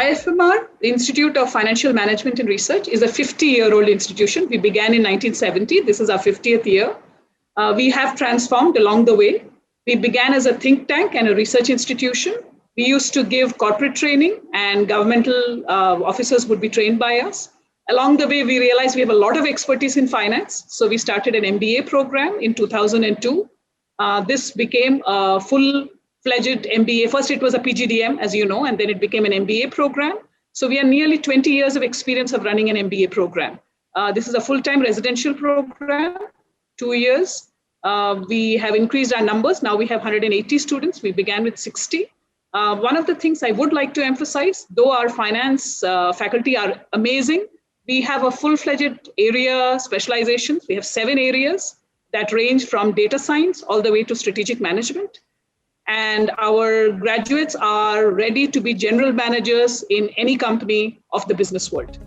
IFMR, the Institute of Financial Management and Research, is a 50-year-old institution. We began in 1970. This is our 50th year. We have transformed along the way. We began as a think tank and a research institution. We used to give corporate training, and governmental officers would be trained by us. Along the way, we realized we have a lot of expertise in finance. So we started an MBA program in 2002. This became a full-fledged MBA. First, it was a PGDM, as you know, and then it became an MBA program. So we are nearly 20 years of experience of running an MBA program. This is a full-time residential program, 2 years. We have increased our numbers. Now we have 180 students. We began with 60. One of the things I would like to emphasize, though our finance faculty are amazing, we have a full-fledged area specializations. We have 7 areas that range from data science all the way to strategic management. And our graduates are ready to be general managers in any company of the business world.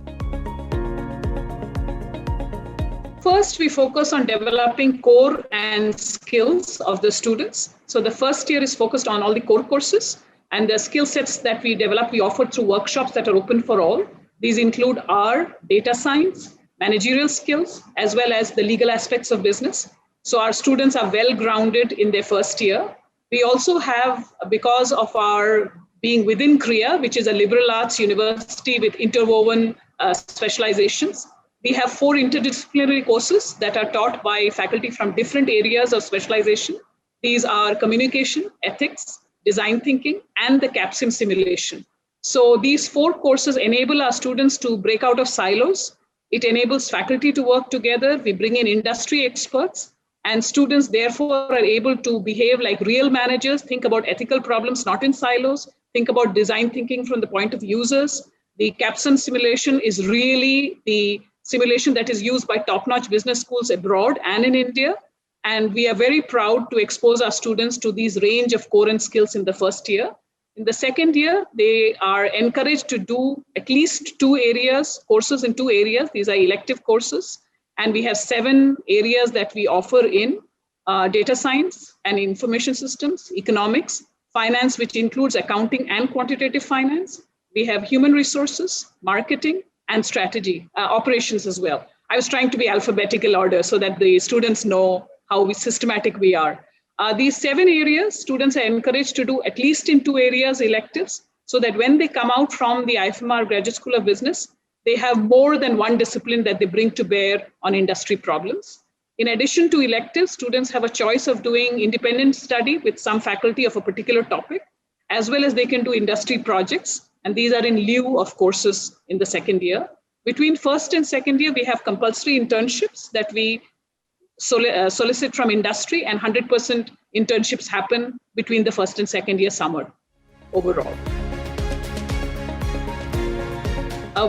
First, we focus on developing core and skills of the students. So the first year is focused on all the core courses, and the skill sets that we develop, we offer through workshops that are open for all. These include our data science, managerial skills, as well as the legal aspects of business. So our students are well grounded in their first year. We also have, because of our being within CREA, which is a liberal arts university with interwoven specializations, we have 4 interdisciplinary courses that are taught by faculty from different areas of specialization. These are communication, ethics, design thinking, and the CAPSIM simulation. So these 4 courses enable our students to break out of silos. It enables faculty to work together. We bring in industry experts, and students therefore are able to behave like real managers, think about ethical problems, not in silos, think about design thinking from the point of users. The CAPSIM simulation is really the simulation that is used by top-notch business schools abroad and in India. And we are very proud to expose our students to these range of core and skills in the first year. In the second year, they are encouraged to do at least 2 areas, courses in 2 areas. These are elective courses. And we have 7 areas that we offer in data science and information systems, economics, finance, which includes accounting and quantitative finance. We have human resources, marketing, and strategy, operations as well. I was trying to be alphabetical order so that the students know how systematic we are. These 7 areas, students are encouraged to do at least in 2 areas electives, so that when they come out from the IFMR Graduate School of Business, they have more than one discipline that they bring to bear on industry problems. In addition to electives, students have a choice of doing independent study with some faculty of a particular topic, as well as they can do industry projects. And these are in lieu of courses in the second year. Between first and second year, we have compulsory internships that we solicit from industry, and 100% internships happen between the first and second year summer overall.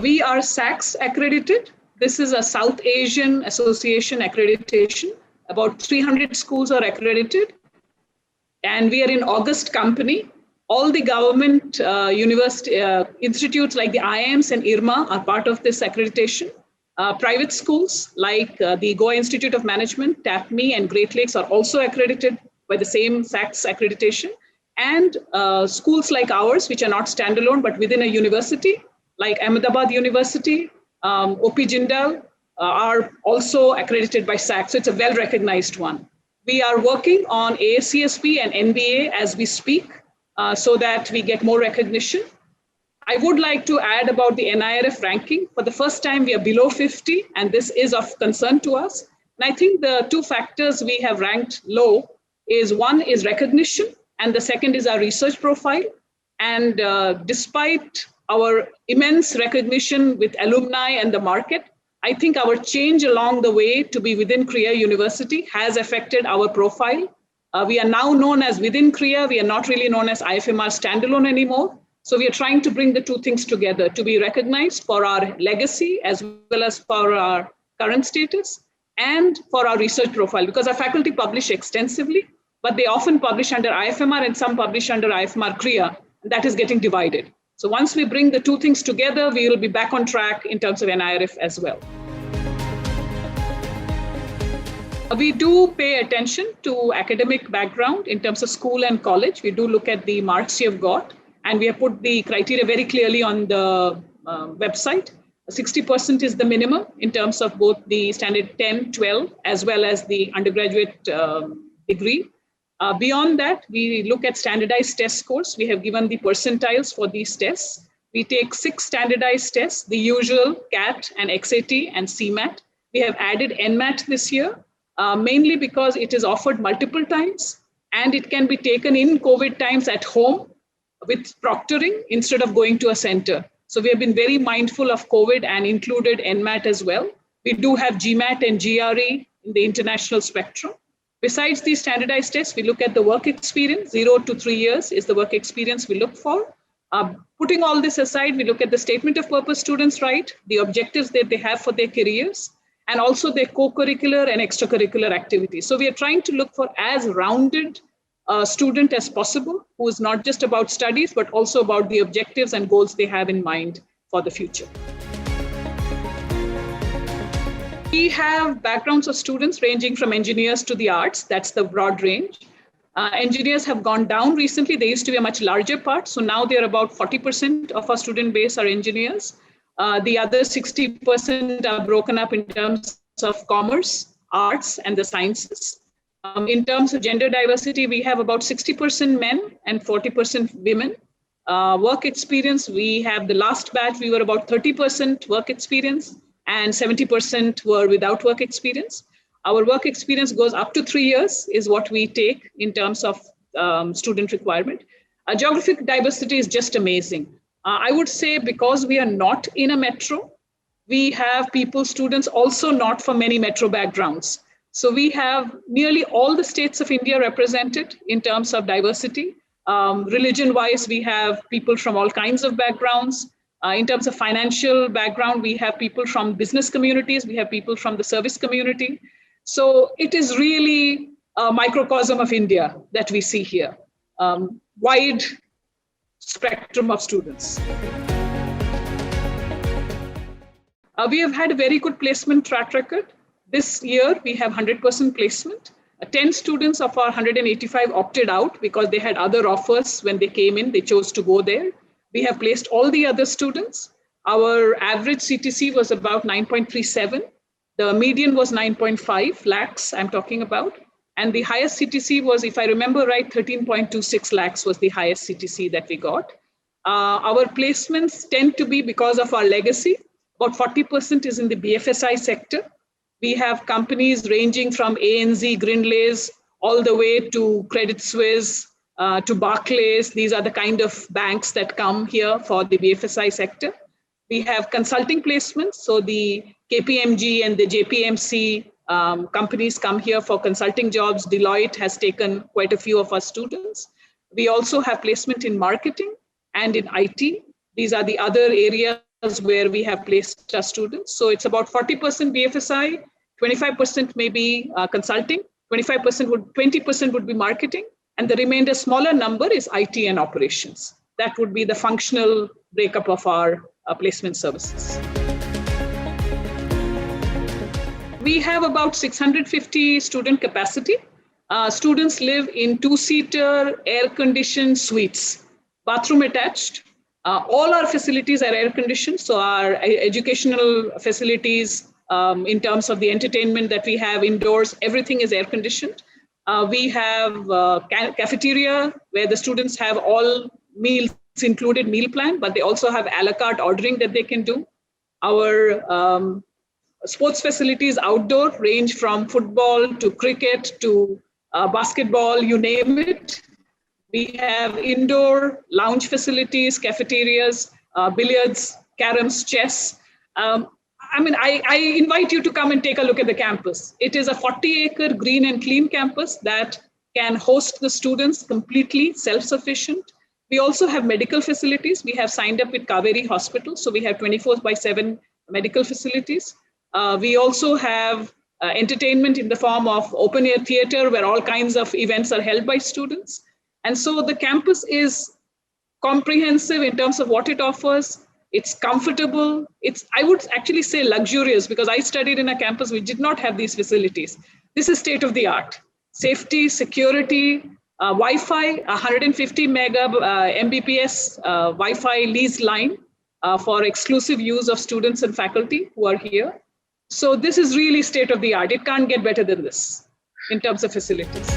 We are SACS accredited. This is a South Asian Association accreditation. About 300 schools are accredited. And we are in August company. All the government university institutes like the IIMs and IRMA are part of this accreditation. Private schools like the Goa Institute of Management, TAPME, and Great Lakes are also accredited by the same SACS accreditation. And schools like ours, which are not standalone, but within a university, like Ahmedabad University, OP Jindal, are also accredited by SACS. So it's a well-recognized one. We are working on ASCSP and NBA as we speak, so that we get more recognition. I would like to add about the NIRF ranking. For the first time, we are below 50, and this is of concern to us. And I think the 2 factors we have ranked low is, one is recognition, and the second is our research profile. And despite our immense recognition with alumni and the market, I think our change along the way to be within CREA University has affected our profile. We are now known as within CREA. We are not really known as IFMR standalone anymore. So we are trying to bring the 2 things together to be recognized for our legacy as well as for our current status and for our research profile, because our faculty publish extensively, but they often publish under IFMR and some publish under IFMR CREA, and that is getting divided. So once we bring the 2 things together, we will be back on track in terms of NIRF as well. We do pay attention to academic background in terms of school and college. We do look at the marks you've got. And we have put the criteria very clearly on the website. 60% is the minimum in terms of both the standard 10, 12, as well as the undergraduate degree. Beyond that, we look at standardized test scores. We have given the percentiles for these tests. We take 6 standardized tests, the usual CAT and XAT and CMAT. We have added NMAT this year, mainly because it is offered multiple times and it can be taken in COVID times at home with proctoring instead of going to a center. So we have been very mindful of COVID and included NMAT as well. We do have GMAT and GRE in the international spectrum. Besides these standardized tests, we look at the work experience. 0 to 3 years is the work experience we look for. Putting all this aside, we look at the statement of purpose students write, the objectives that they have for their careers, and also their co-curricular and extracurricular activities. So we are trying to look for as rounded a student as possible, who is not just about studies, but also about the objectives and goals they have in mind for the future. We have backgrounds of students ranging from engineers to the arts. That's the broad range. Engineers have gone down recently. They used to be a much larger part. So now they're about 40% of our student base are engineers. The other 60% are broken up in terms of commerce, arts, and the sciences. In terms of gender diversity, we have about 60% men and 40% women. Work experience, we have the last batch, we were about 30% work experience and 70% were without work experience. Our work experience goes up to 3 years is what we take in terms of student requirement. Geographic diversity is just amazing. I would say because we are not in a metro, we have students also not from many metro backgrounds. So we have nearly all the states of India represented in terms of diversity. Religion-wise, we have people from all kinds of backgrounds. In terms of financial background, we have people from business communities, we have people from the service community. So it is really a microcosm of India that we see here. Wide spectrum of students. We have had a very good placement track record. This year, we have 100% placement. 10 students of our 185 opted out because they had other offers when they came in. They chose to go there. We have placed all the other students. Our average CTC was about 9.37. The median was 9.5 lakhs, I'm talking about. And the highest CTC was, if I remember right, 13.26 lakhs was the highest CTC that we got. Our placements tend to be because of our legacy. About 40% is in the BFSI sector. We have companies ranging from ANZ, Grindlays, all the way to Credit Suisse, to Barclays. These are the kind of banks that come here for the BFSI sector. We have consulting placements. So the KPMG and the JPMC companies come here for consulting jobs. Deloitte has taken quite a few of our students. We also have placement in marketing and in IT. These are the other areas where we have placed our students. So it's about 40% BFSI, 25% maybe consulting, 20% would be marketing, and the remainder smaller number is IT and operations. That would be the functional breakup of our placement services. We have about 650 student capacity. Students live in 2-seater air-conditioned suites, bathroom attached. All our facilities are air-conditioned, so our educational facilities, in terms of the entertainment that we have indoors, everything is air-conditioned. We have cafeteria where the students have all meals included meal plan, but they also have a la carte ordering that they can do. Our sports facilities outdoor range from football to cricket to basketball, you name it. We have indoor lounge facilities, cafeterias, billiards, caroms, chess. I invite you to come and take a look at the campus. It is a 40-acre green and clean campus that can host the students completely self-sufficient. We also have medical facilities. We have signed up with Kaveri Hospital, so we have 24/7 medical facilities. We also have entertainment in the form of open-air theater where all kinds of events are held by students. And so the campus is comprehensive in terms of what it offers. It's comfortable. It's, I would actually say, luxurious, because I studied in a campus which did not have these facilities. This is state of the art. Safety, security, Wi-Fi, 150 mega Mbps Wi-Fi leased line for exclusive use of students and faculty who are here. So this is really state of the art. It can't get better than this in terms of facilities.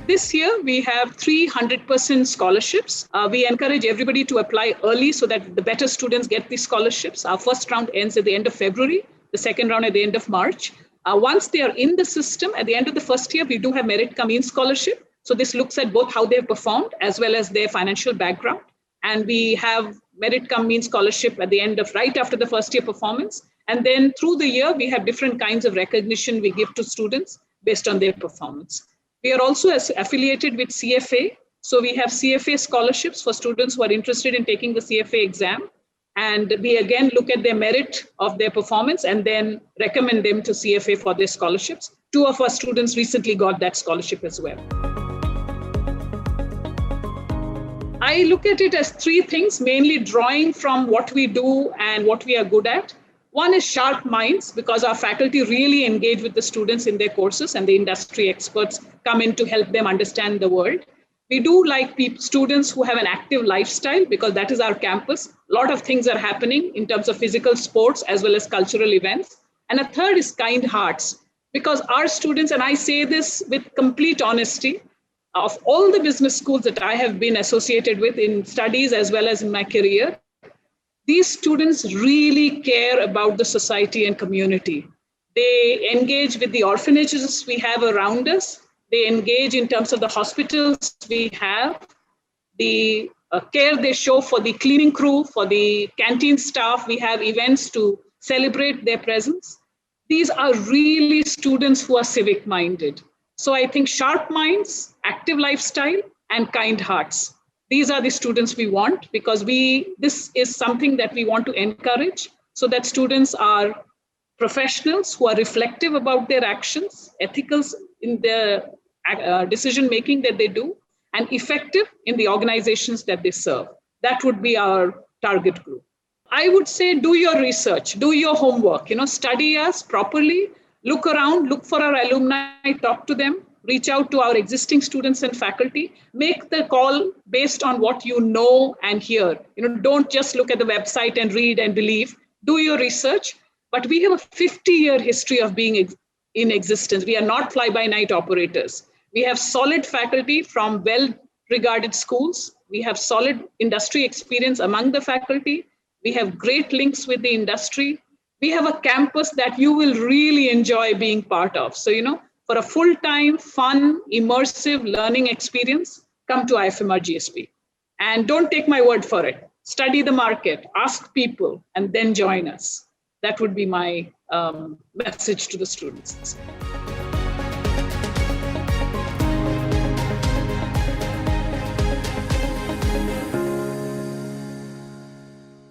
This year, we have 300% scholarships. We encourage everybody to apply early so that the better students get these scholarships. Our first round ends at the end of February, the second round at the end of March. Once they are in the system, at the end of the first year, we do have Merit Cum Means scholarship. So this looks at both how they've performed as well as their financial background. And we have Merit Cum Means scholarship at the end of right after the first year performance. And then through the year, we have different kinds of recognition we give to students based on their performance. We are also affiliated with CFA. So we have CFA scholarships for students who are interested in taking the CFA exam. And we again look at their merit of their performance and then recommend them to CFA for their scholarships. 2 of our students recently got that scholarship as well. I look at it as 3 things, mainly drawing from what we do and what we are good at. One is sharp minds, because our faculty really engage with the students in their courses and the industry experts come in to help them understand the world. We do like students who have an active lifestyle, because that is our campus. A lot of things are happening in terms of physical sports as well as cultural events. And a third is kind hearts, because our students, and I say this with complete honesty, of all the business schools that I have been associated with in studies as well as in my career, these students really care about the society and community. They engage with the orphanages we have around us. They engage in terms of the hospitals we have, the care they show for the cleaning crew, for the canteen staff. We have events to celebrate their presence. These are really students who are civic minded. So I think sharp minds, active lifestyle, and kind hearts. These are the students we want, because this is something that we want to encourage so that students are professionals who are reflective about their actions, ethical in their decision making that they do, and effective in the organizations that they serve. That would be our target group. I would say do your research, do your homework, study us properly, look around, look for our alumni, talk to them, reach out to our existing students and faculty, make the call based on what you know and hear. Don't just look at the website and read and believe, do your research. But we have a 50-year history of being in existence. We are not fly-by-night operators. We have solid faculty from well-regarded schools. We have solid industry experience among the faculty. We have great links with the industry. We have a campus that you will really enjoy being part of. So, for a full-time, fun, immersive learning experience, come to IFMR GSP. And don't take my word for it. Study the market, ask people, and then join us. That would be my message to the students.